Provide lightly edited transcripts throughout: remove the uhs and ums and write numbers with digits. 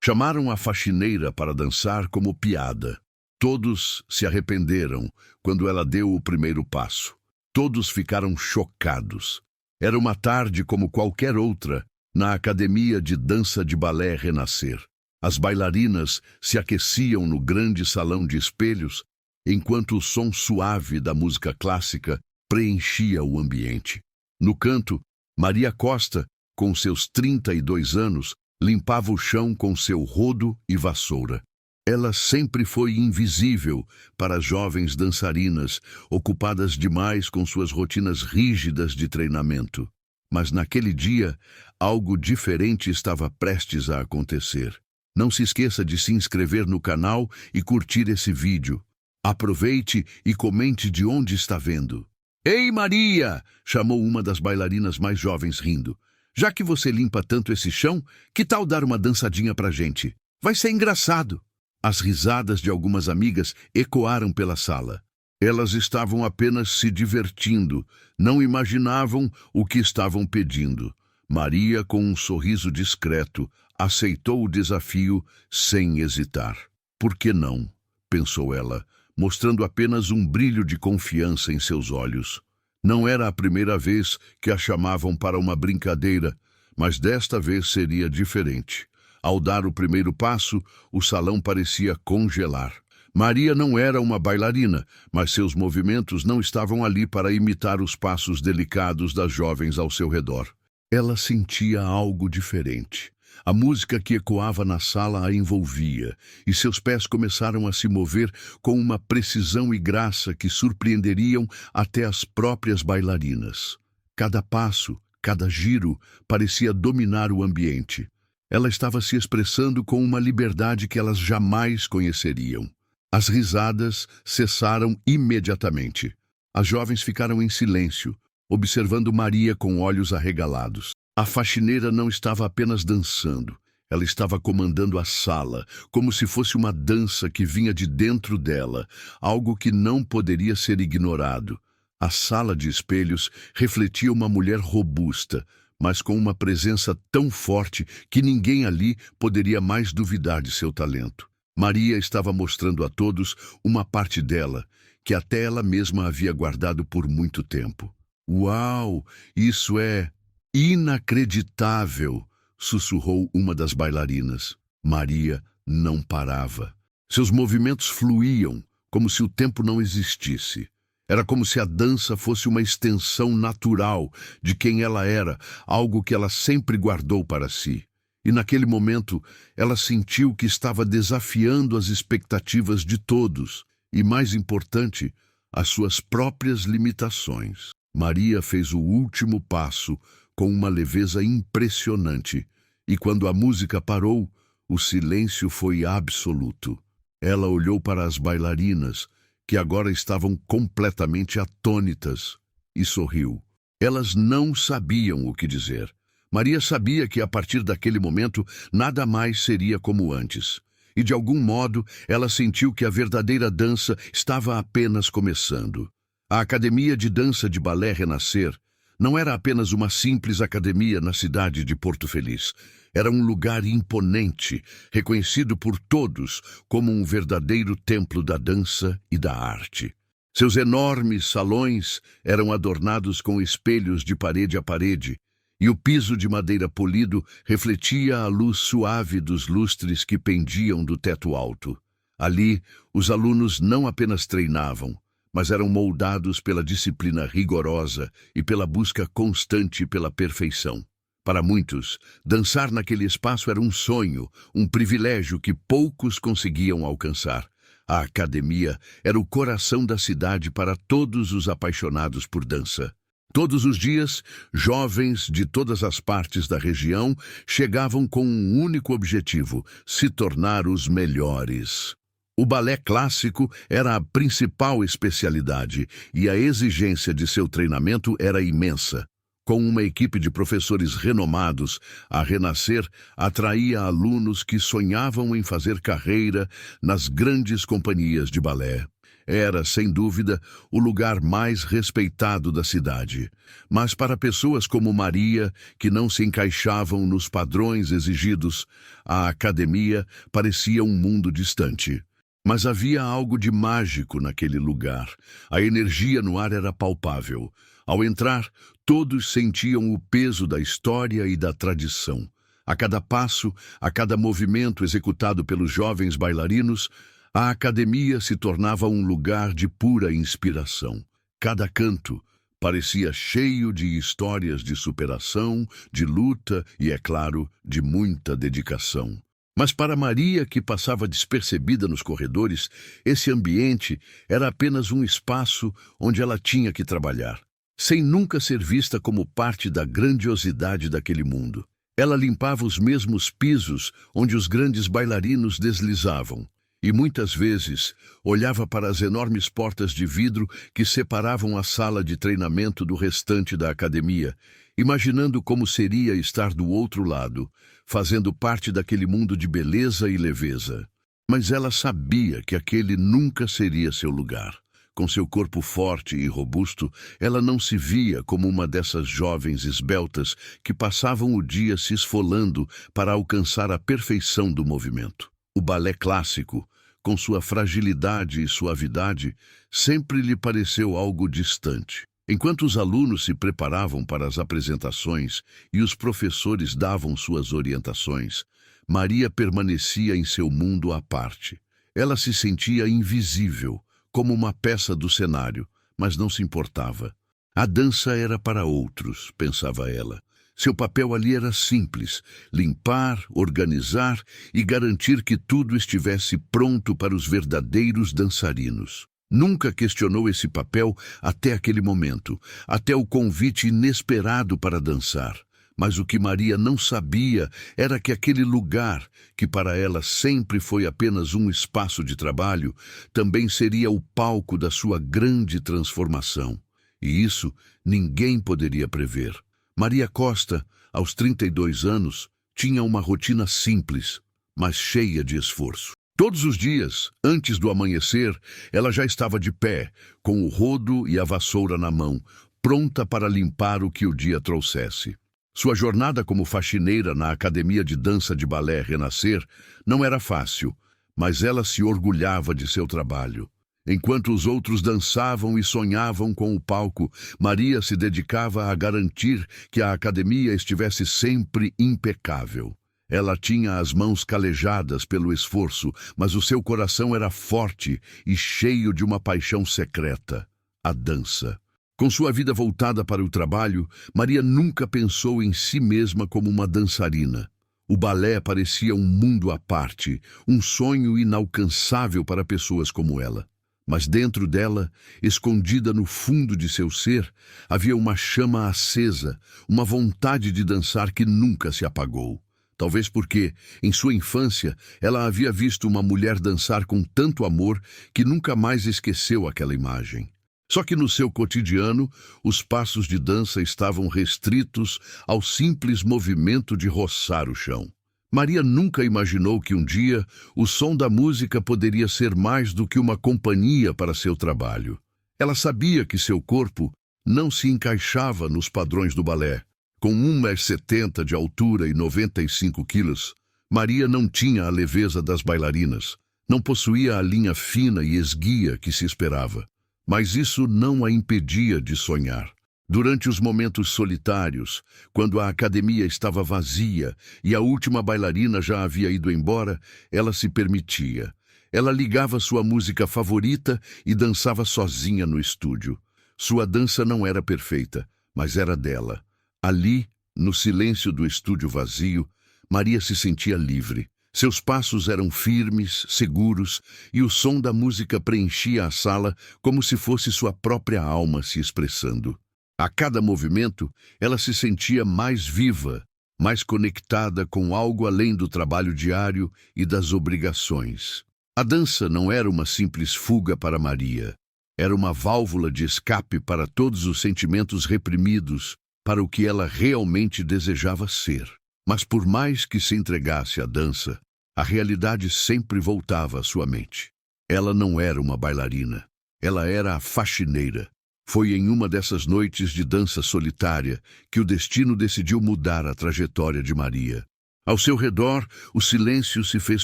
Chamaram a faxineira para dançar como piada. Todos se arrependeram quando ela deu o primeiro passo. Todos ficaram chocados. Era uma tarde como qualquer outra, na Academia de Dança de Balé Renascer. As bailarinas se aqueciam no grande salão de espelhos, enquanto o som suave da música clássica preenchia o ambiente. No canto, Maria Costa, com seus 32 anos, limpava o chão com seu rodo e vassoura. Ela sempre foi invisível para as jovens dançarinas, ocupadas demais com suas rotinas rígidas de treinamento. Mas naquele dia, algo diferente estava prestes a acontecer. Não se esqueça de se inscrever no canal e curtir esse vídeo. Aproveite e comente de onde está vendo. "Ei, Maria!" chamou uma das bailarinas mais jovens rindo. "Já que você limpa tanto esse chão, que tal dar uma dançadinha pra gente? Vai ser engraçado." As risadas de algumas amigas ecoaram pela sala. Elas estavam apenas se divertindo, não imaginavam o que estavam pedindo. Maria, com um sorriso discreto, aceitou o desafio sem hesitar. "Por que não?" pensou ela, mostrando apenas um brilho de confiança em seus olhos. Não era a primeira vez que a chamavam para uma brincadeira, mas desta vez seria diferente. Ao dar o primeiro passo, o salão parecia congelar. Maria não era uma bailarina, mas seus movimentos não estavam ali para imitar os passos delicados das jovens ao seu redor. Ela sentia algo diferente. A música que ecoava na sala a envolvia, e seus pés começaram a se mover com uma precisão e graça que surpreenderiam até as próprias bailarinas. Cada passo, cada giro, parecia dominar o ambiente. Ela estava se expressando com uma liberdade que elas jamais conheceriam. As risadas cessaram imediatamente. As jovens ficaram em silêncio, observando Maria com olhos arregalados. A faxineira não estava apenas dançando, ela estava comandando a sala, como se fosse uma dança que vinha de dentro dela, algo que não poderia ser ignorado. A sala de espelhos refletia uma mulher robusta, mas com uma presença tão forte que ninguém ali poderia mais duvidar de seu talento. Maria estava mostrando a todos uma parte dela, que até ela mesma havia guardado por muito tempo. "Uau, isso é inacreditável!" sussurrou uma das bailarinas. Maria não parava. Seus movimentos fluíam, como se o tempo não existisse. Era como se a dança fosse uma extensão natural de quem ela era, algo que ela sempre guardou para si. E naquele momento, ela sentiu que estava desafiando as expectativas de todos, e mais importante, as suas próprias limitações. Maria fez o último passo com uma leveza impressionante, e quando a música parou, o silêncio foi absoluto. Ela olhou para as bailarinas, que agora estavam completamente atônitas, e sorriu. Elas não sabiam o que dizer. Maria sabia que a partir daquele momento nada mais seria como antes. E de algum modo ela sentiu que a verdadeira dança estava apenas começando. A Academia de Dança de Balé Renascer não era apenas uma simples academia na cidade de Porto Feliz. Era um lugar imponente, reconhecido por todos como um verdadeiro templo da dança e da arte. Seus enormes salões eram adornados com espelhos de parede a parede, e o piso de madeira polido refletia a luz suave dos lustres que pendiam do teto alto. Ali, os alunos não apenas treinavam, mas eram moldados pela disciplina rigorosa e pela busca constante pela perfeição. Para muitos, dançar naquele espaço era um sonho, um privilégio que poucos conseguiam alcançar. A academia era o coração da cidade para todos os apaixonados por dança. Todos os dias, jovens de todas as partes da região chegavam com um único objetivo: se tornar os melhores. O balé clássico era a principal especialidade e a exigência de seu treinamento era imensa. Com uma equipe de professores renomados, a Renascer atraía alunos que sonhavam em fazer carreira nas grandes companhias de balé. Era, sem dúvida, o lugar mais respeitado da cidade. Mas para pessoas como Maria, que não se encaixavam nos padrões exigidos, a academia parecia um mundo distante. Mas havia algo de mágico naquele lugar. A energia no ar era palpável. Ao entrar, todos sentiam o peso da história e da tradição. A cada passo, a cada movimento executado pelos jovens bailarinos, a academia se tornava um lugar de pura inspiração. Cada canto parecia cheio de histórias de superação, de luta e, é claro, de muita dedicação. Mas para Maria, que passava despercebida nos corredores, esse ambiente era apenas um espaço onde ela tinha que trabalhar, sem nunca ser vista como parte da grandiosidade daquele mundo. Ela limpava os mesmos pisos onde os grandes bailarinos deslizavam, e muitas vezes olhava para as enormes portas de vidro que separavam a sala de treinamento do restante da academia, imaginando como seria estar do outro lado, fazendo parte daquele mundo de beleza e leveza. Mas ela sabia que aquele nunca seria seu lugar. Com seu corpo forte e robusto, ela não se via como uma dessas jovens esbeltas que passavam o dia se esfolando para alcançar a perfeição do movimento. O balé clássico, com sua fragilidade e suavidade, sempre lhe pareceu algo distante. Enquanto os alunos se preparavam para as apresentações e os professores davam suas orientações, Maria permanecia em seu mundo à parte. Ela se sentia invisível, como uma peça do cenário, mas não se importava. A dança era para outros, pensava ela. Seu papel ali era simples: limpar, organizar e garantir que tudo estivesse pronto para os verdadeiros dançarinos. Nunca questionou esse papel até aquele momento, até o convite inesperado para dançar. Mas o que Maria não sabia era que aquele lugar, que para ela sempre foi apenas um espaço de trabalho, também seria o palco da sua grande transformação. E isso ninguém poderia prever. Maria Costa, aos 32 anos, tinha uma rotina simples, mas cheia de esforço. Todos os dias, antes do amanhecer, ela já estava de pé, com o rodo e a vassoura na mão, pronta para limpar o que o dia trouxesse. Sua jornada como faxineira na Academia de Dança de Balé Renascer não era fácil, mas ela se orgulhava de seu trabalho. Enquanto os outros dançavam e sonhavam com o palco, Maria se dedicava a garantir que a academia estivesse sempre impecável. Ela tinha as mãos calejadas pelo esforço, mas o seu coração era forte e cheio de uma paixão secreta: a dança. Com sua vida voltada para o trabalho, Maria nunca pensou em si mesma como uma dançarina. O balé parecia um mundo à parte, um sonho inalcançável para pessoas como ela. Mas dentro dela, escondida no fundo de seu ser, havia uma chama acesa, uma vontade de dançar que nunca se apagou. Talvez porque, em sua infância, ela havia visto uma mulher dançar com tanto amor que nunca mais esqueceu aquela imagem. Só que no seu cotidiano, os passos de dança estavam restritos ao simples movimento de roçar o chão. Maria nunca imaginou que um dia o som da música poderia ser mais do que uma companhia para seu trabalho. Ela sabia que seu corpo não se encaixava nos padrões do balé. Com 1,70 m de altura e 95 quilos, Maria não tinha a leveza das bailarinas, não possuía a linha fina e esguia que se esperava. Mas isso não a impedia de sonhar. Durante os momentos solitários, quando a academia estava vazia e a última bailarina já havia ido embora, ela se permitia. Ela ligava sua música favorita e dançava sozinha no estúdio. Sua dança não era perfeita, mas era dela. Ali, no silêncio do estúdio vazio, Maria se sentia livre. Seus passos eram firmes, seguros, e o som da música preenchia a sala como se fosse sua própria alma se expressando. A cada movimento, ela se sentia mais viva, mais conectada com algo além do trabalho diário e das obrigações. A dança não era uma simples fuga para Maria. Era uma válvula de escape para todos os sentimentos reprimidos, para o que ela realmente desejava ser. Mas por mais que se entregasse à dança, a realidade sempre voltava à sua mente. Ela não era uma bailarina. Ela era a faxineira. Foi em uma dessas noites de dança solitária que o destino decidiu mudar a trajetória de Maria. Ao seu redor, o silêncio se fez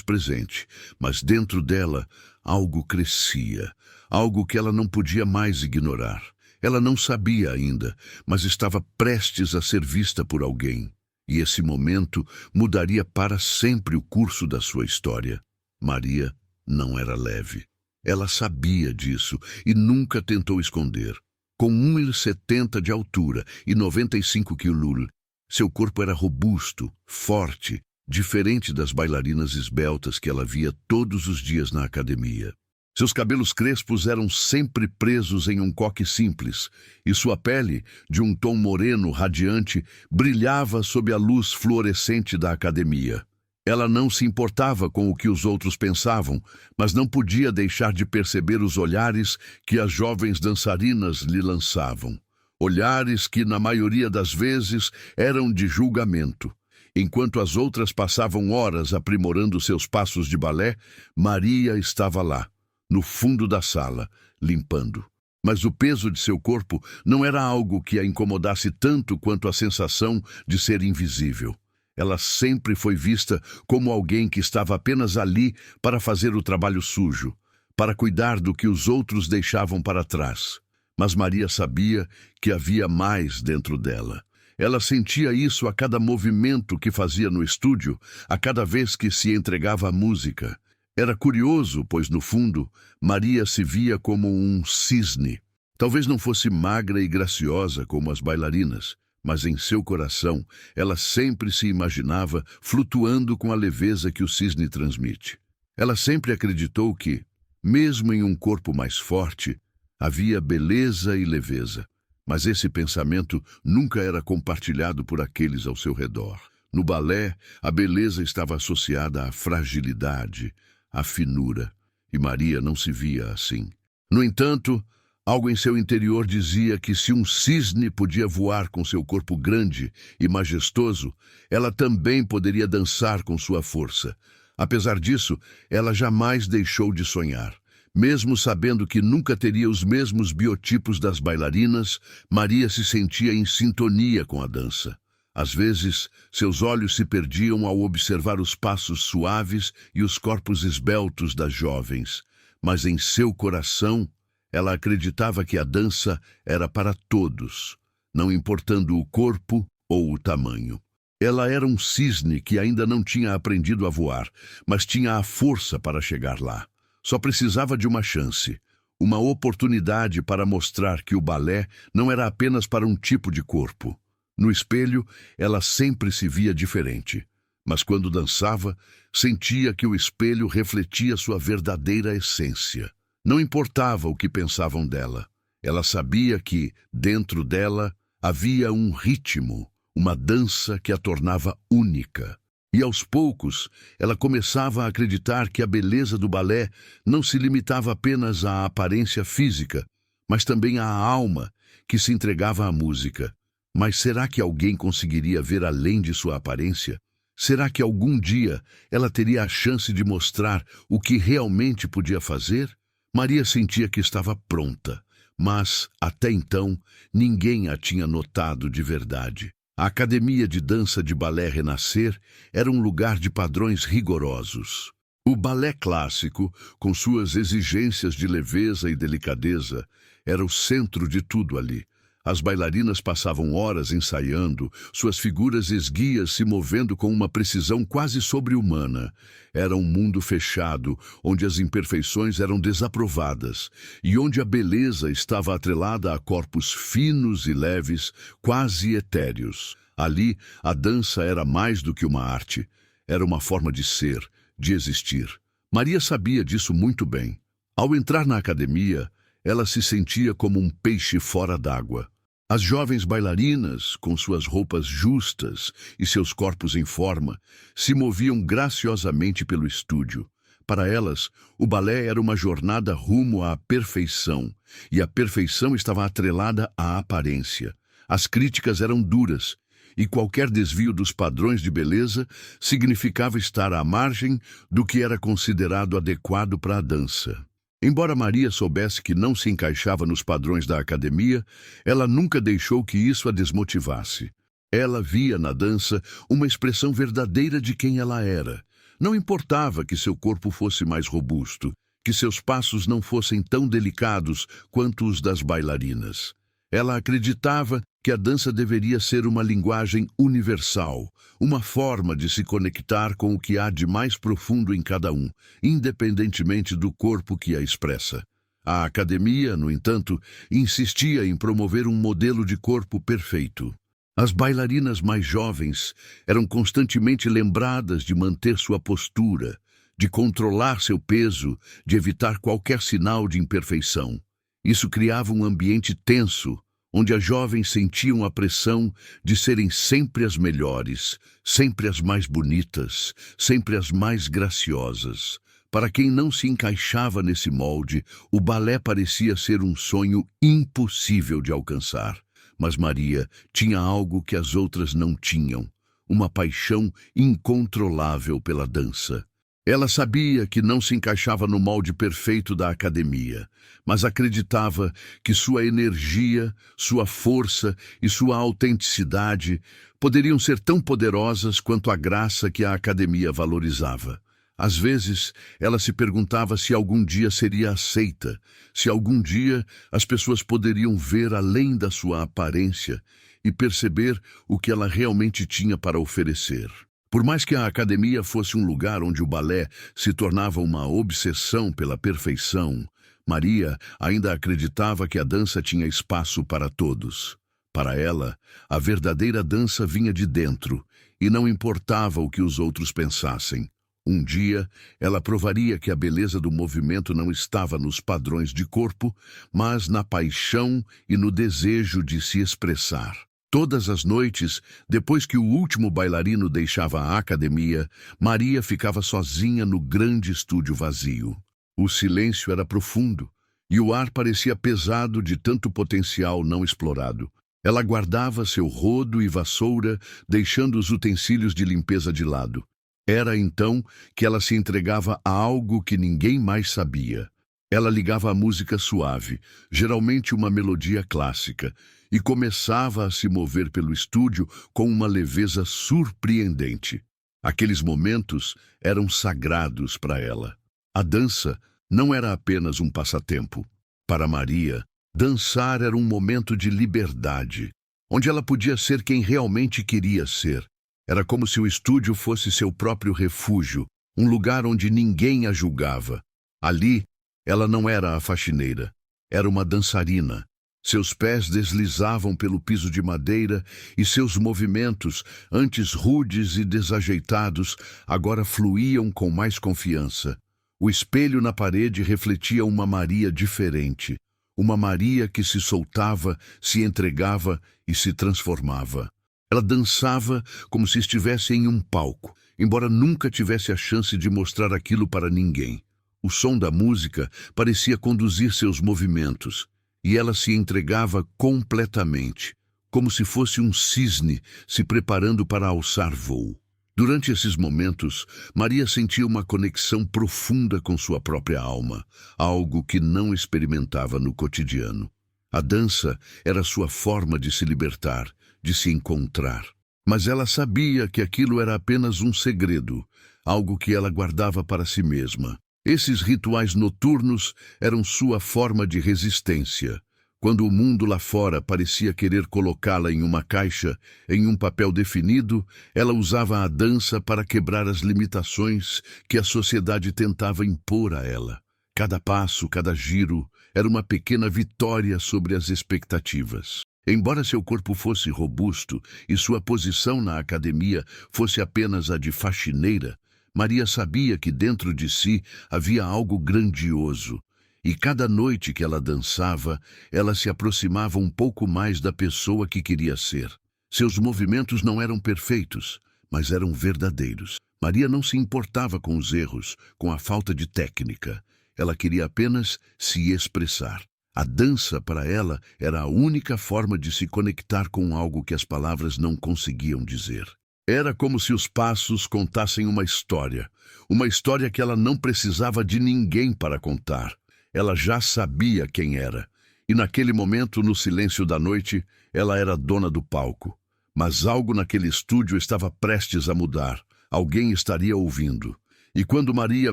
presente, mas dentro dela, algo crescia, algo que ela não podia mais ignorar. Ela não sabia ainda, mas estava prestes a ser vista por alguém. E esse momento mudaria para sempre o curso da sua história. Maria não era leve. Ela sabia disso e nunca tentou esconder. Com 1,70 de altura e 95 quilos, seu corpo era robusto, forte, diferente das bailarinas esbeltas que ela via todos os dias na academia. Seus cabelos crespos eram sempre presos em um coque simples, e sua pele, de um tom moreno radiante, brilhava sob a luz fluorescente da academia. Ela não se importava com o que os outros pensavam, mas não podia deixar de perceber os olhares que as jovens dançarinas lhe lançavam. Olhares que, na maioria das vezes, eram de julgamento. Enquanto as outras passavam horas aprimorando seus passos de balé, Maria estava lá, no fundo da sala, limpando. Mas o peso de seu corpo não era algo que a incomodasse tanto quanto a sensação de ser invisível. Ela sempre foi vista como alguém que estava apenas ali para fazer o trabalho sujo, para cuidar do que os outros deixavam para trás. Mas Maria sabia que havia mais dentro dela. Ela sentia isso a cada movimento que fazia no estúdio, a cada vez que se entregava à música. Era curioso, pois no fundo, Maria se via como um cisne. Talvez não fosse magra e graciosa como as bailarinas, mas em seu coração ela sempre se imaginava flutuando com a leveza que o cisne transmite. Ela sempre acreditou que, mesmo em um corpo mais forte, havia beleza e leveza. Mas esse pensamento nunca era compartilhado por aqueles ao seu redor. No balé, a beleza estava associada à fragilidade, à finura, e Maria não se via assim. No entanto, algo em seu interior dizia que se um cisne podia voar com seu corpo grande e majestoso, ela também poderia dançar com sua força. Apesar disso, ela jamais deixou de sonhar. Mesmo sabendo que nunca teria os mesmos biotipos das bailarinas, Maria se sentia em sintonia com a dança. Às vezes, seus olhos se perdiam ao observar os passos suaves e os corpos esbeltos das jovens, mas em seu coração, ela acreditava que a dança era para todos, não importando o corpo ou o tamanho. Ela era um cisne que ainda não tinha aprendido a voar, mas tinha a força para chegar lá. Só precisava de uma chance, uma oportunidade para mostrar que o balé não era apenas para um tipo de corpo. No espelho, ela sempre se via diferente, mas quando dançava, sentia que o espelho refletia sua verdadeira essência. Não importava o que pensavam dela. Ela sabia que, dentro dela, havia um ritmo, uma dança que a tornava única. E aos poucos, ela começava a acreditar que a beleza do balé não se limitava apenas à aparência física, mas também à alma que se entregava à música. Mas será que alguém conseguiria ver além de sua aparência? Será que algum dia ela teria a chance de mostrar o que realmente podia fazer? Maria sentia que estava pronta, mas, até então, ninguém a tinha notado de verdade. A Academia de Dança de Balé Renascer era um lugar de padrões rigorosos. O balé clássico, com suas exigências de leveza e delicadeza, era o centro de tudo ali. As bailarinas passavam horas ensaiando, suas figuras esguias se movendo com uma precisão quase sobre-humana. Era um mundo fechado, onde as imperfeições eram desaprovadas, e onde a beleza estava atrelada a corpos finos e leves, quase etéreos. Ali, a dança era mais do que uma arte. Era uma forma de ser, de existir. Maria sabia disso muito bem. Ao entrar na academia, ela se sentia como um peixe fora d'água. As jovens bailarinas, com suas roupas justas e seus corpos em forma, se moviam graciosamente pelo estúdio. Para elas, o balé era uma jornada rumo à perfeição, e a perfeição estava atrelada à aparência. As críticas eram duras, e qualquer desvio dos padrões de beleza significava estar à margem do que era considerado adequado para a dança. Embora Maria soubesse que não se encaixava nos padrões da academia, ela nunca deixou que isso a desmotivasse. Ela via na dança uma expressão verdadeira de quem ela era. Não importava que seu corpo fosse mais robusto, que seus passos não fossem tão delicados quanto os das bailarinas. Ela acreditava que a dança deveria ser uma linguagem universal, uma forma de se conectar com o que há de mais profundo em cada um, independentemente do corpo que a expressa. A academia, no entanto, insistia em promover um modelo de corpo perfeito. As bailarinas mais jovens eram constantemente lembradas de manter sua postura, de controlar seu peso, de evitar qualquer sinal de imperfeição. Isso criava um ambiente tenso, onde as jovens sentiam a pressão de serem sempre as melhores, sempre as mais bonitas, sempre as mais graciosas. Para quem não se encaixava nesse molde, o balé parecia ser um sonho impossível de alcançar. Mas Maria tinha algo que as outras não tinham, uma paixão incontrolável pela dança. Ela sabia que não se encaixava no molde perfeito da academia, mas acreditava que sua energia, sua força e sua autenticidade poderiam ser tão poderosas quanto a graça que a academia valorizava. Às vezes, ela se perguntava se algum dia seria aceita, se algum dia as pessoas poderiam ver além da sua aparência e perceber o que ela realmente tinha para oferecer. Por mais que a academia fosse um lugar onde o balé se tornava uma obsessão pela perfeição, Maria ainda acreditava que a dança tinha espaço para todos. Para ela, a verdadeira dança vinha de dentro, e não importava o que os outros pensassem. Um dia, ela provaria que a beleza do movimento não estava nos padrões de corpo, mas na paixão e no desejo de se expressar. Todas as noites, depois que o último bailarino deixava a academia, Maria ficava sozinha no grande estúdio vazio. O silêncio era profundo, e o ar parecia pesado de tanto potencial não explorado. Ela guardava seu rodo e vassoura, deixando os utensílios de limpeza de lado. Era então que ela se entregava a algo que ninguém mais sabia. Ela ligava a música suave, geralmente uma melodia clássica, e começava a se mover pelo estúdio com uma leveza surpreendente. Aqueles momentos eram sagrados para ela. A dança não era apenas um passatempo. Para Maria, dançar era um momento de liberdade, onde ela podia ser quem realmente queria ser. Era como se o estúdio fosse seu próprio refúgio, um lugar onde ninguém a julgava. Ali, ela não era a faxineira, era uma dançarina. Seus pés deslizavam pelo piso de madeira e seus movimentos, antes rudes e desajeitados, agora fluíam com mais confiança. O espelho na parede refletia uma Maria diferente, uma Maria que se soltava, se entregava e se transformava. Ela dançava como se estivesse em um palco, embora nunca tivesse a chance de mostrar aquilo para ninguém. O som da música parecia conduzir seus movimentos, e ela se entregava completamente, como se fosse um cisne se preparando para alçar voo. Durante esses momentos, Maria sentia uma conexão profunda com sua própria alma, algo que não experimentava no cotidiano. A dança era sua forma de se libertar, de se encontrar. Mas ela sabia que aquilo era apenas um segredo, algo que ela guardava para si mesma. Esses rituais noturnos eram sua forma de resistência. Quando o mundo lá fora parecia querer colocá-la em uma caixa, em um papel definido, ela usava a dança para quebrar as limitações que a sociedade tentava impor a ela. Cada passo, cada giro, era uma pequena vitória sobre as expectativas. Embora seu corpo fosse robusto e sua posição na academia fosse apenas a de faxineira, Maria sabia que dentro de si havia algo grandioso, e cada noite que ela dançava, ela se aproximava um pouco mais da pessoa que queria ser. Seus movimentos não eram perfeitos, mas eram verdadeiros. Maria não se importava com os erros, com a falta de técnica. Ela queria apenas se expressar. A dança, para ela, era a única forma de se conectar com algo que as palavras não conseguiam dizer. Era como se os passos contassem uma história que ela não precisava de ninguém para contar. Ela já sabia quem era. E naquele momento, no silêncio da noite, ela era dona do palco. Mas algo naquele estúdio estava prestes a mudar. Alguém estaria ouvindo. E quando Maria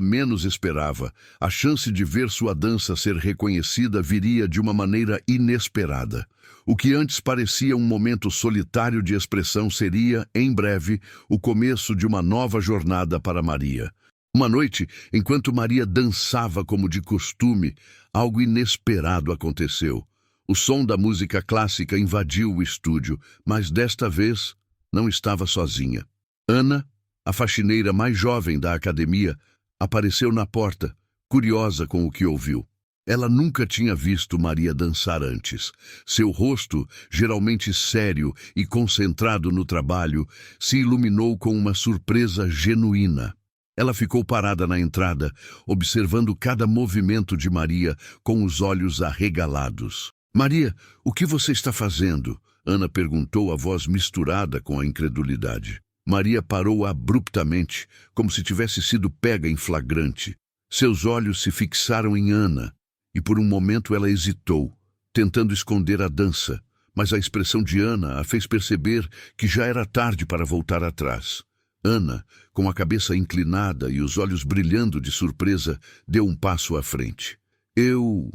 menos esperava, a chance de ver sua dança ser reconhecida viria de uma maneira inesperada. O que antes parecia um momento solitário de expressão seria, em breve, o começo de uma nova jornada para Maria. Uma noite, enquanto Maria dançava como de costume, algo inesperado aconteceu. O som da música clássica invadiu o estúdio, mas desta vez não estava sozinha. Ana, a faxineira mais jovem da academia, apareceu na porta, curiosa com o que ouviu. Ela nunca tinha visto Maria dançar antes. Seu rosto, geralmente sério e concentrado no trabalho, se iluminou com uma surpresa genuína. Ela ficou parada na entrada, observando cada movimento de Maria com os olhos arregalados. "Maria, o que você está fazendo?" Ana perguntou, a voz misturada com a incredulidade. Maria parou abruptamente, como se tivesse sido pega em flagrante. Seus olhos se fixaram em Ana, e por um momento ela hesitou, tentando esconder a dança, mas a expressão de Ana a fez perceber que já era tarde para voltar atrás. Ana, com a cabeça inclinada e os olhos brilhando de surpresa, deu um passo à frente. Eu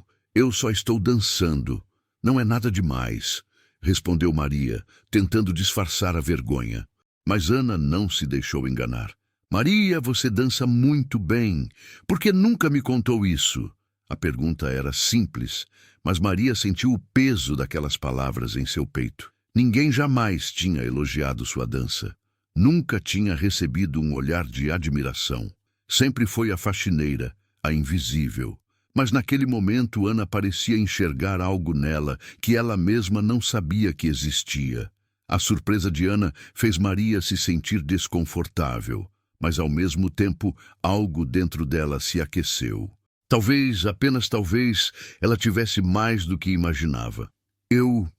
só estou dançando. Não é nada demais", respondeu Maria, tentando disfarçar a vergonha. Mas Ana não se deixou enganar. "Maria, você dança muito bem. Por que nunca me contou isso?" A pergunta era simples, mas Maria sentiu o peso daquelas palavras em seu peito. Ninguém jamais tinha elogiado sua dança. Nunca tinha recebido um olhar de admiração. Sempre foi a faxineira, a invisível. Mas naquele momento Ana parecia enxergar algo nela que ela mesma não sabia que existia. A surpresa de Ana fez Maria se sentir desconfortável, mas ao mesmo tempo algo dentro dela se aqueceu. Talvez, apenas talvez, ela tivesse mais do que imaginava. Eu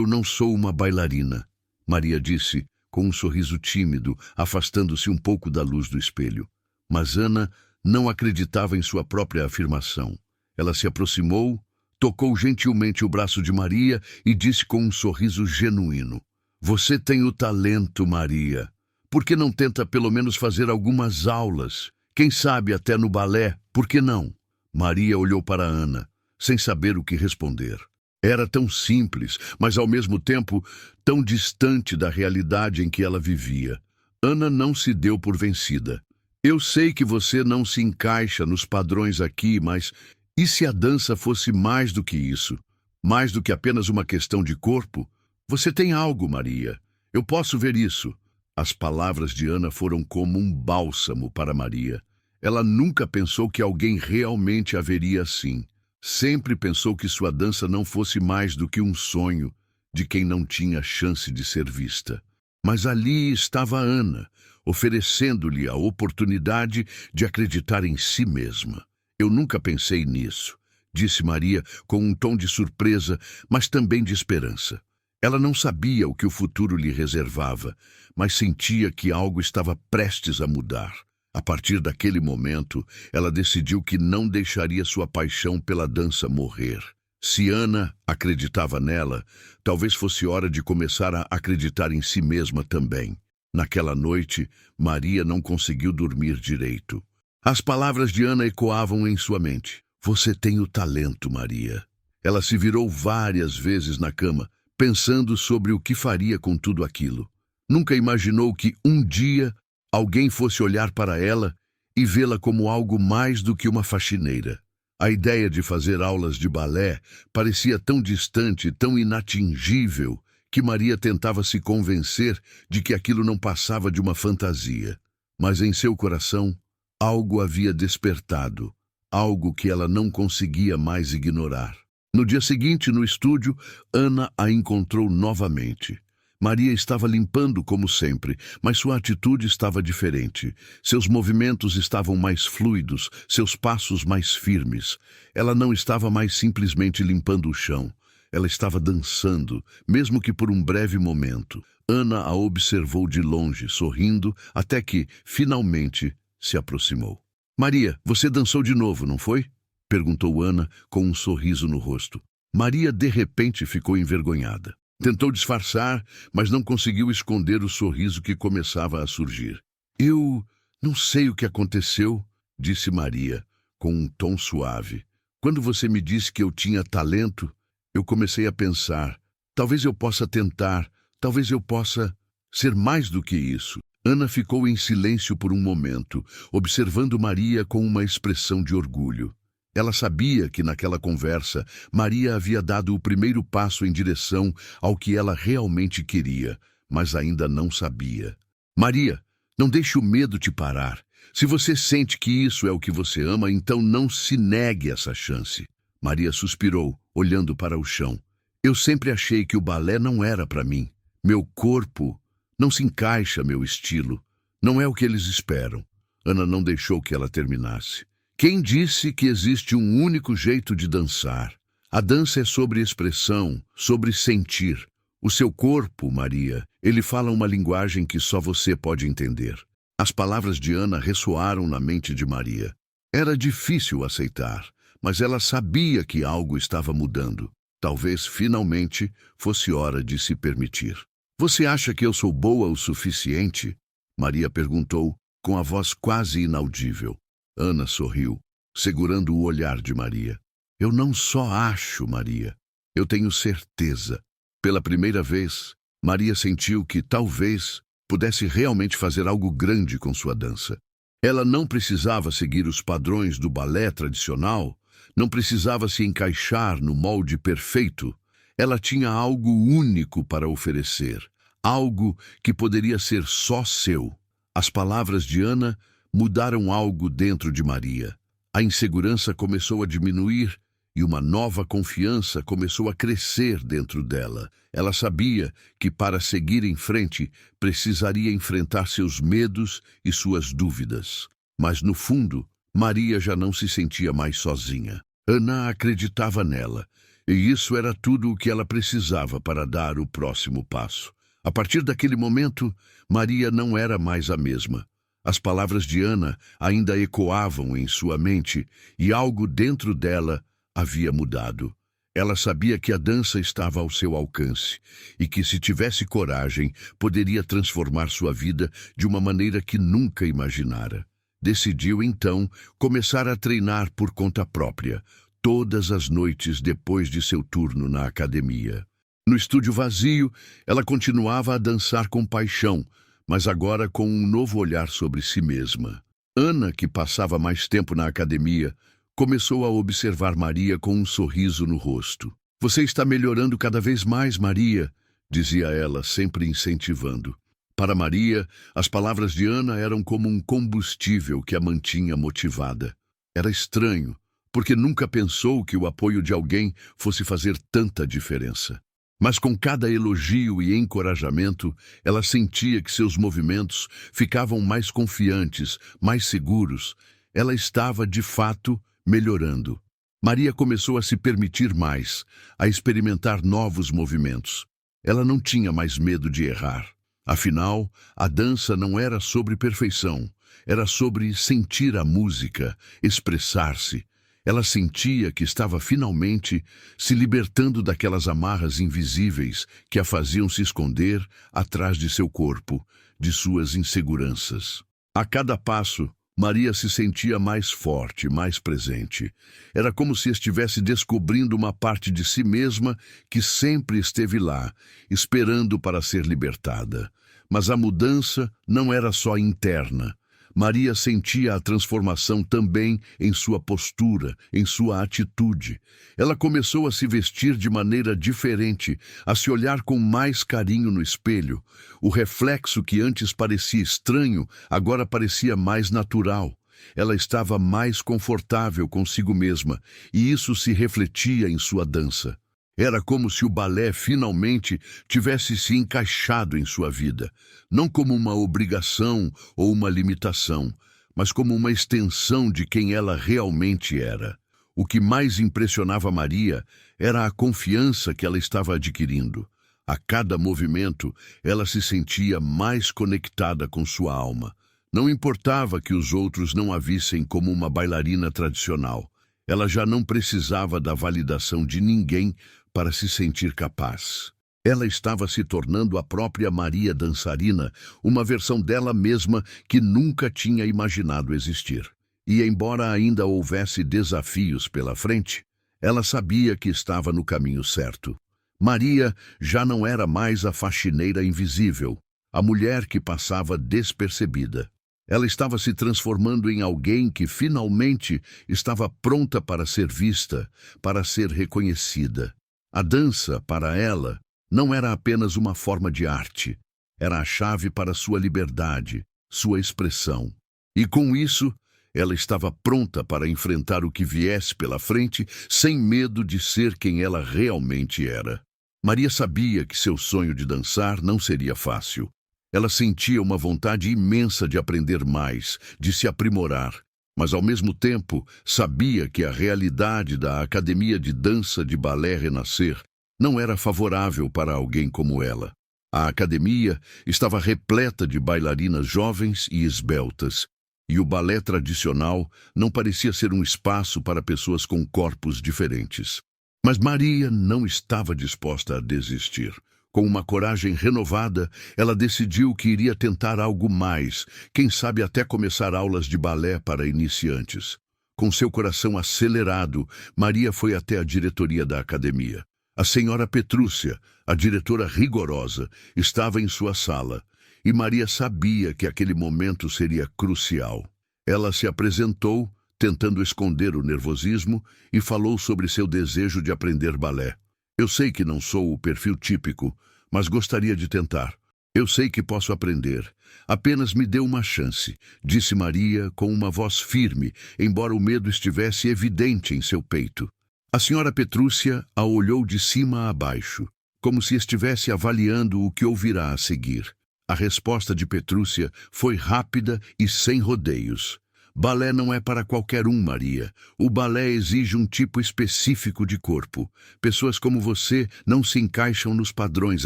não sou uma bailarina", Maria disse, com um sorriso tímido, afastando-se um pouco da luz do espelho. Mas Ana não acreditava em sua própria afirmação. Ela se aproximou, tocou gentilmente o braço de Maria e disse com um sorriso genuíno: "Você tem o talento, Maria. Por que não tenta pelo menos fazer algumas aulas? Quem sabe até no balé, por que não?" Maria olhou para Ana, sem saber o que responder. Era tão simples, mas ao mesmo tempo tão distante da realidade em que ela vivia. Ana não se deu por vencida. "Eu sei que você não se encaixa nos padrões aqui, mas e se a dança fosse mais do que isso? Mais do que apenas uma questão de corpo? Você tem algo, Maria. Eu posso ver isso." As palavras de Ana foram como um bálsamo para Maria. Ela nunca pensou que alguém realmente a veria assim. Sempre pensou que sua dança não fosse mais do que um sonho de quem não tinha chance de ser vista. Mas ali estava Ana, oferecendo-lhe a oportunidade de acreditar em si mesma. "Eu nunca pensei nisso", disse Maria com um tom de surpresa, mas também de esperança. Ela não sabia o que o futuro lhe reservava, mas sentia que algo estava prestes a mudar. A partir daquele momento, ela decidiu que não deixaria sua paixão pela dança morrer. Se Ana acreditava nela, talvez fosse hora de começar a acreditar em si mesma também. Naquela noite, Maria não conseguiu dormir direito. As palavras de Ana ecoavam em sua mente. "Você tem o talento, Maria." Ela se virou várias vezes na cama, pensando sobre o que faria com tudo aquilo. Nunca imaginou que um dia alguém fosse olhar para ela e vê-la como algo mais do que uma faxineira. A ideia de fazer aulas de balé parecia tão distante, tão inatingível, que Maria tentava se convencer de que aquilo não passava de uma fantasia. Mas em seu coração, algo havia despertado, algo que ela não conseguia mais ignorar. No dia seguinte, no estúdio, Ana a encontrou novamente. Maria estava limpando como sempre, mas sua atitude estava diferente. Seus movimentos estavam mais fluidos, seus passos mais firmes. Ela não estava mais simplesmente limpando o chão. Ela estava dançando, mesmo que por um breve momento. Ana a observou de longe, sorrindo, até que, finalmente, se aproximou. "Maria, você dançou de novo, não foi?" perguntou Ana com um sorriso no rosto. Maria de repente ficou envergonhada. Tentou disfarçar, mas não conseguiu esconder o sorriso que começava a surgir. Eu não sei o que aconteceu, disse Maria, com um tom suave. Quando você me disse que eu tinha talento, eu comecei a pensar, talvez eu possa tentar, talvez eu possa ser mais do que isso. Ana ficou em silêncio por um momento, observando Maria com uma expressão de orgulho. Ela sabia que naquela conversa, Maria havia dado o primeiro passo em direção ao que ela realmente queria, mas ainda não sabia. Maria, não deixe o medo te parar. Se você sente que isso é o que você ama, então não se negue essa chance. Maria suspirou, olhando para o chão. Eu sempre achei que o balé não era para mim. Meu corpo não se encaixa, meu estilo. Não é o que eles esperam. Ana não deixou que ela terminasse. Quem disse que existe um único jeito de dançar? A dança é sobre expressão, sobre sentir. O seu corpo, Maria, ele fala uma linguagem que só você pode entender. As palavras de Ana ressoaram na mente de Maria. Era difícil aceitar, mas ela sabia que algo estava mudando. Talvez, finalmente, fosse hora de se permitir. Você acha que eu sou boa o suficiente? Maria perguntou, com a voz quase inaudível. Ana sorriu, segurando o olhar de Maria. Eu não só acho, Maria. Eu tenho certeza. Pela primeira vez, Maria sentiu que, talvez, pudesse realmente fazer algo grande com sua dança. Ela não precisava seguir os padrões do balé tradicional, não precisava se encaixar no molde perfeito. Ela tinha algo único para oferecer, algo que poderia ser só seu. As palavras de Ana mudaram algo dentro de Maria. A insegurança começou a diminuir e uma nova confiança começou a crescer dentro dela. Ela sabia que para seguir em frente precisaria enfrentar seus medos e suas dúvidas. Mas no fundo, Maria já não se sentia mais sozinha. Ana acreditava nela, e isso era tudo o que ela precisava para dar o próximo passo. A partir daquele momento, Maria não era mais a mesma. As palavras de Ana ainda ecoavam em sua mente e algo dentro dela havia mudado. Ela sabia que a dança estava ao seu alcance e que, se tivesse coragem, poderia transformar sua vida de uma maneira que nunca imaginara. Decidiu, então, começar a treinar por conta própria, todas as noites depois de seu turno na academia. No estúdio vazio, ela continuava a dançar com paixão, mas agora com um novo olhar sobre si mesma. Ana, que passava mais tempo na academia, começou a observar Maria com um sorriso no rosto. Você está melhorando cada vez mais, Maria, dizia ela, sempre incentivando. Para Maria, as palavras de Ana eram como um combustível que a mantinha motivada. Era estranho, porque nunca pensou que o apoio de alguém fosse fazer tanta diferença. Mas com cada elogio e encorajamento, ela sentia que seus movimentos ficavam mais confiantes, mais seguros. Ela estava, de fato, melhorando. Maria começou a se permitir mais, a experimentar novos movimentos. Ela não tinha mais medo de errar. Afinal, a dança não era sobre perfeição, era sobre sentir a música, expressar-se. Ela sentia que estava finalmente se libertando daquelas amarras invisíveis que a faziam se esconder atrás de seu corpo, de suas inseguranças. A cada passo, Maria se sentia mais forte, mais presente. Era como se estivesse descobrindo uma parte de si mesma que sempre esteve lá, esperando para ser libertada. Mas a mudança não era só interna. Maria sentia a transformação também em sua postura, em sua atitude. Ela começou a se vestir de maneira diferente, a se olhar com mais carinho no espelho. O reflexo que antes parecia estranho, agora parecia mais natural. Ela estava mais confortável consigo mesma, e isso se refletia em sua dança. Era como se o balé finalmente tivesse se encaixado em sua vida, não como uma obrigação ou uma limitação, mas como uma extensão de quem ela realmente era. O que mais impressionava Maria era a confiança que ela estava adquirindo. A cada movimento, ela se sentia mais conectada com sua alma. Não importava que os outros não a vissem como uma bailarina tradicional. Ela já não precisava da validação de ninguém para se sentir capaz. Ela estava se tornando a própria Maria dançarina, uma versão dela mesma que nunca tinha imaginado existir. E embora ainda houvesse desafios pela frente, ela sabia que estava no caminho certo. Maria já não era mais a faxineira invisível, a mulher que passava despercebida. Ela estava se transformando em alguém que finalmente estava pronta para ser vista, para ser reconhecida. A dança, para ela, não era apenas uma forma de arte, era a chave para sua liberdade, sua expressão. E com isso, ela estava pronta para enfrentar o que viesse pela frente, sem medo de ser quem ela realmente era. Maria sabia que seu sonho de dançar não seria fácil. Ela sentia uma vontade imensa de aprender mais, de se aprimorar, mas ao mesmo tempo sabia que a realidade da Academia de Dança de Balé Renascer não era favorável para alguém como ela. A academia estava repleta de bailarinas jovens e esbeltas, e o balé tradicional não parecia ser um espaço para pessoas com corpos diferentes. Mas Maria não estava disposta a desistir. Com uma coragem renovada, ela decidiu que iria tentar algo mais, quem sabe até começar aulas de balé para iniciantes. Com seu coração acelerado, Maria foi até a diretoria da academia. A senhora Petrúcia, a diretora rigorosa, estava em sua sala, e Maria sabia que aquele momento seria crucial. Ela se apresentou, tentando esconder o nervosismo, e falou sobre seu desejo de aprender balé. Eu sei que não sou o perfil típico, mas gostaria de tentar. Eu sei que posso aprender. Apenas me dê uma chance, disse Maria com uma voz firme, embora o medo estivesse evidente em seu peito. A senhora Petrúcia a olhou de cima a baixo, como se estivesse avaliando o que ouvirá a seguir. A resposta de Petrúcia foi rápida e sem rodeios. Balé não é para qualquer um, Maria. O balé exige um tipo específico de corpo. Pessoas como você não se encaixam nos padrões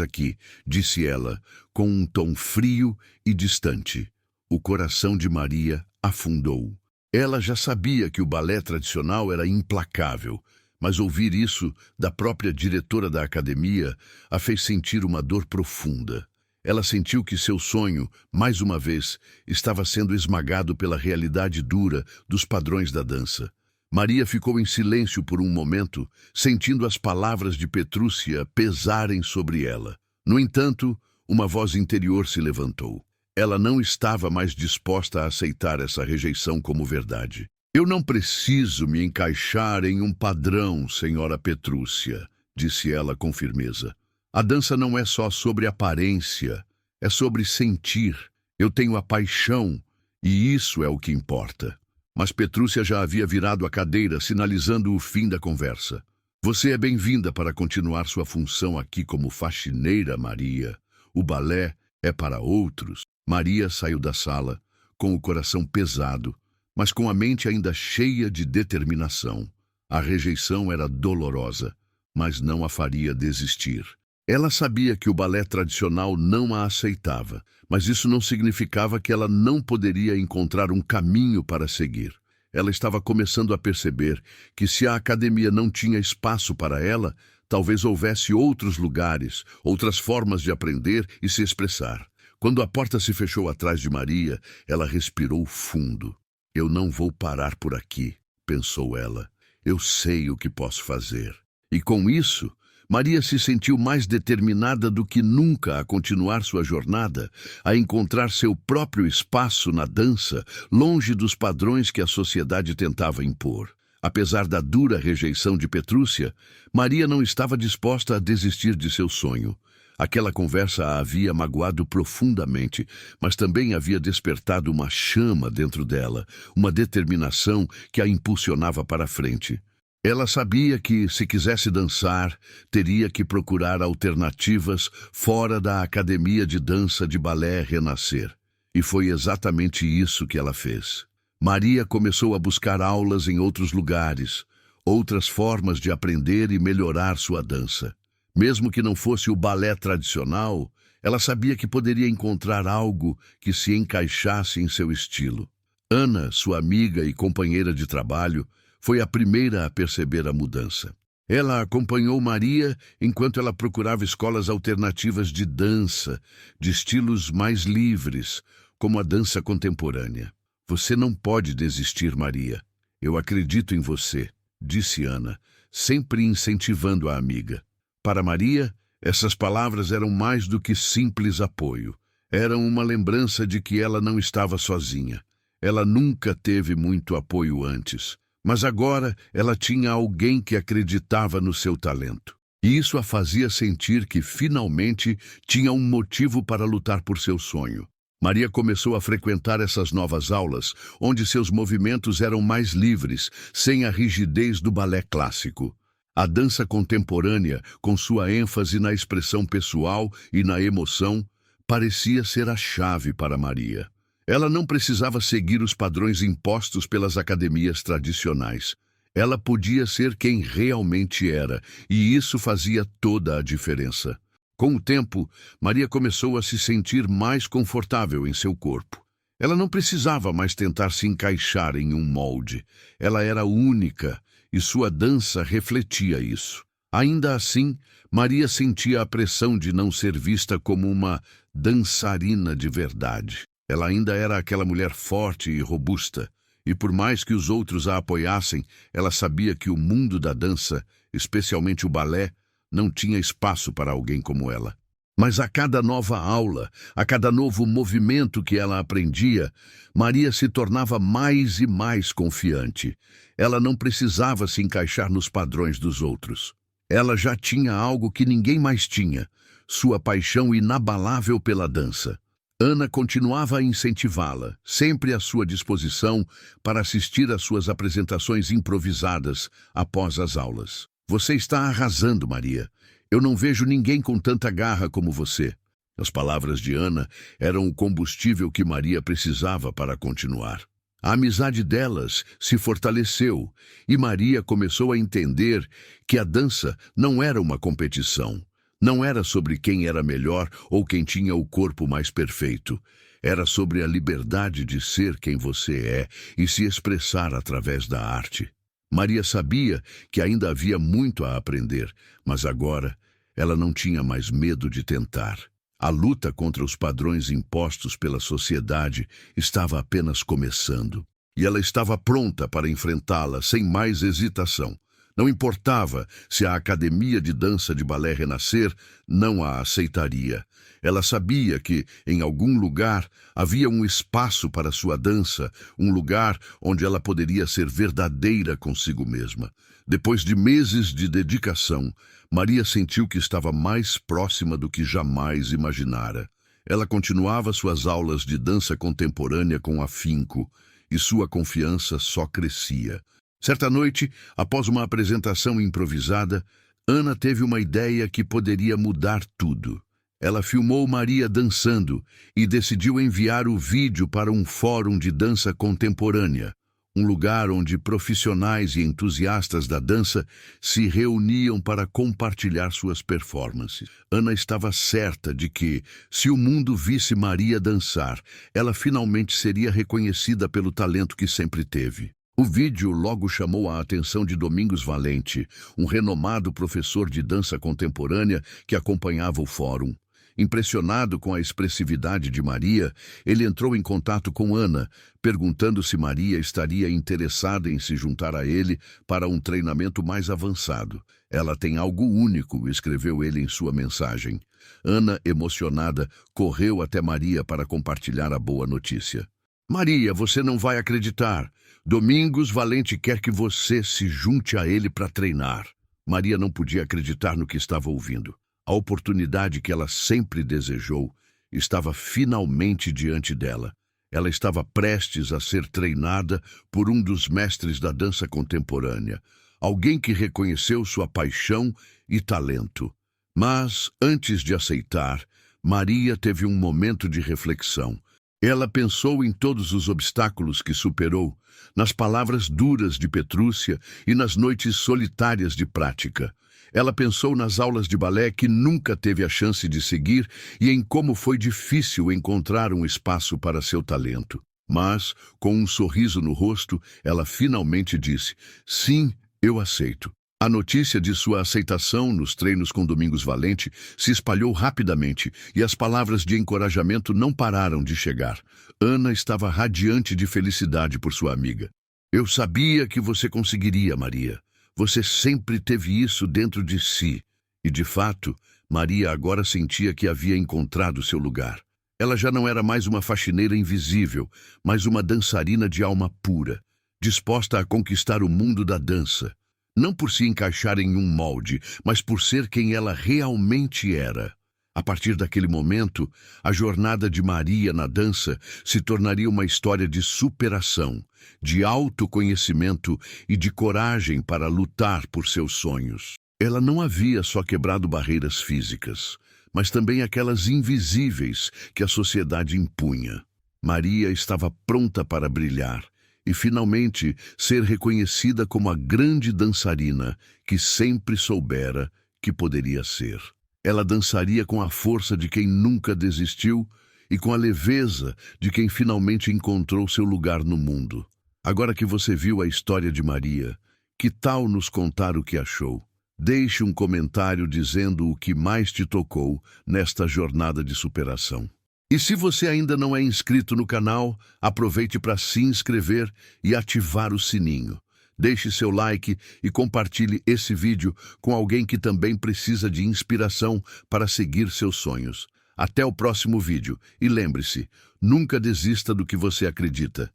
aqui, disse ela, com um tom frio e distante. O coração de Maria afundou. Ela já sabia que o balé tradicional era implacável, mas ouvir isso da própria diretora da academia a fez sentir uma dor profunda. Ela sentiu que seu sonho, mais uma vez, estava sendo esmagado pela realidade dura dos padrões da dança. Maria ficou em silêncio por um momento, sentindo as palavras de Petrúcia pesarem sobre ela. No entanto, uma voz interior se levantou. Ela não estava mais disposta a aceitar essa rejeição como verdade. Eu não preciso me encaixar em um padrão, senhora Petrúcia, disse ela com firmeza. A dança não é só sobre aparência, é sobre sentir. Eu tenho a paixão, e isso é o que importa. Mas Petrúcia já havia virado a cadeira, sinalizando o fim da conversa. Você é bem-vinda para continuar sua função aqui como faxineira, Maria. O balé é para outros. Maria saiu da sala, com o coração pesado, mas com a mente ainda cheia de determinação. A rejeição era dolorosa, mas não a faria desistir. Ela sabia que o balé tradicional não a aceitava, mas isso não significava que ela não poderia encontrar um caminho para seguir. Ela estava começando a perceber que se a academia não tinha espaço para ela, talvez houvesse outros lugares, outras formas de aprender e se expressar. Quando a porta se fechou atrás de Maria, ela respirou fundo. Eu não vou parar por aqui, pensou ela. Eu sei o que posso fazer. E com isso, Maria se sentiu mais determinada do que nunca a continuar sua jornada, a encontrar seu próprio espaço na dança, longe dos padrões que a sociedade tentava impor. Apesar da dura rejeição de Petrúcia, Maria não estava disposta a desistir de seu sonho. Aquela conversa a havia magoado profundamente, mas também havia despertado uma chama dentro dela, uma determinação que a impulsionava para a frente. Ela sabia que, se quisesse dançar, teria que procurar alternativas fora da Academia de Dança de Balé Renascer. E foi exatamente isso que ela fez. Maria começou a buscar aulas em outros lugares, outras formas de aprender e melhorar sua dança. Mesmo que não fosse o balé tradicional, ela sabia que poderia encontrar algo que se encaixasse em seu estilo. Ana, sua amiga e companheira de trabalho, foi a primeira a perceber a mudança. Ela acompanhou Maria enquanto ela procurava escolas alternativas de dança, de estilos mais livres, como a dança contemporânea. Você não pode desistir, Maria. Eu acredito em você, disse Ana, sempre incentivando a amiga. Para Maria, essas palavras eram mais do que simples apoio. Eram uma lembrança de que ela não estava sozinha. Ela nunca teve muito apoio antes, mas agora ela tinha alguém que acreditava no seu talento. E isso a fazia sentir que finalmente tinha um motivo para lutar por seu sonho. Maria começou a frequentar essas novas aulas, onde seus movimentos eram mais livres, sem a rigidez do balé clássico. A dança contemporânea, com sua ênfase na expressão pessoal e na emoção, parecia ser a chave para Maria. Ela não precisava seguir os padrões impostos pelas academias tradicionais. Ela podia ser quem realmente era, e isso fazia toda a diferença. Com o tempo, Maria começou a se sentir mais confortável em seu corpo. Ela não precisava mais tentar se encaixar em um molde. Ela era única, e sua dança refletia isso. Ainda assim, Maria sentia a pressão de não ser vista como uma dançarina de verdade. Ela ainda era aquela mulher forte e robusta, e por mais que os outros a apoiassem, ela sabia que o mundo da dança, especialmente o balé, não tinha espaço para alguém como ela. Mas a cada nova aula, a cada novo movimento que ela aprendia, Maria se tornava mais e mais confiante. Ela não precisava se encaixar nos padrões dos outros. Ela já tinha algo que ninguém mais tinha, sua paixão inabalável pela dança. Ana continuava a incentivá-la, sempre à sua disposição para assistir às suas apresentações improvisadas após as aulas. Você está arrasando, Maria. Eu não vejo ninguém com tanta garra como você. As palavras de Ana eram o combustível que Maria precisava para continuar. A amizade delas se fortaleceu e Maria começou a entender que a dança não era uma competição. Não era sobre quem era melhor ou quem tinha o corpo mais perfeito. Era sobre a liberdade de ser quem você é e se expressar através da arte. Maria sabia que ainda havia muito a aprender, mas agora ela não tinha mais medo de tentar. A luta contra os padrões impostos pela sociedade estava apenas começando, e ela estava pronta para enfrentá-la sem mais hesitação. Não importava se a Academia de Dança de Balé Renascer não a aceitaria. Ela sabia que, em algum lugar, havia um espaço para sua dança, um lugar onde ela poderia ser verdadeira consigo mesma. Depois de meses de dedicação, Maria sentiu que estava mais próxima do que jamais imaginara. Ela continuava suas aulas de dança contemporânea com afinco, e sua confiança só crescia. Certa noite, após uma apresentação improvisada, Ana teve uma ideia que poderia mudar tudo. Ela filmou Maria dançando e decidiu enviar o vídeo para um fórum de dança contemporânea, um lugar onde profissionais e entusiastas da dança se reuniam para compartilhar suas performances. Ana estava certa de que, se o mundo visse Maria dançar, ela finalmente seria reconhecida pelo talento que sempre teve. O vídeo logo chamou a atenção de Domingos Valente, um renomado professor de dança contemporânea que acompanhava o fórum. Impressionado com a expressividade de Maria, ele entrou em contato com Ana, perguntando se Maria estaria interessada em se juntar a ele para um treinamento mais avançado. Ela tem algo único, escreveu ele em sua mensagem. Ana, emocionada, correu até Maria para compartilhar a boa notícia. Maria, você não vai acreditar. Domingos Valente quer que você se junte a ele para treinar. Maria não podia acreditar no que estava ouvindo. A oportunidade que ela sempre desejou estava finalmente diante dela. Ela estava prestes a ser treinada por um dos mestres da dança contemporânea, alguém que reconheceu sua paixão e talento. Mas, antes de aceitar, Maria teve um momento de reflexão. Ela pensou em todos os obstáculos que superou, nas palavras duras de Petrúcia e nas noites solitárias de prática. Ela pensou nas aulas de balé que nunca teve a chance de seguir e em como foi difícil encontrar um espaço para seu talento. Mas, com um sorriso no rosto, ela finalmente disse: sim, eu aceito. A notícia de sua aceitação nos treinos com Domingos Valente se espalhou rapidamente e as palavras de encorajamento não pararam de chegar. Ana estava radiante de felicidade por sua amiga. Eu sabia que você conseguiria, Maria. Você sempre teve isso dentro de si. E, de fato, Maria agora sentia que havia encontrado seu lugar. Ela já não era mais uma faxineira invisível, mas uma dançarina de alma pura, disposta a conquistar o mundo da dança. Não por se encaixar em um molde, mas por ser quem ela realmente era. A partir daquele momento, a jornada de Maria na dança se tornaria uma história de superação, de autoconhecimento e de coragem para lutar por seus sonhos. Ela não havia só quebrado barreiras físicas, mas também aquelas invisíveis que a sociedade impunha. Maria estava pronta para brilhar e, finalmente, ser reconhecida como a grande dançarina que sempre soubera que poderia ser. Ela dançaria com a força de quem nunca desistiu e com a leveza de quem finalmente encontrou seu lugar no mundo. Agora que você viu a história de Maria, que tal nos contar o que achou? Deixe um comentário dizendo o que mais te tocou nesta jornada de superação. E se você ainda não é inscrito no canal, aproveite para se inscrever e ativar o sininho. Deixe seu like e compartilhe esse vídeo com alguém que também precisa de inspiração para seguir seus sonhos. Até o próximo vídeo e lembre-se, nunca desista do que você acredita.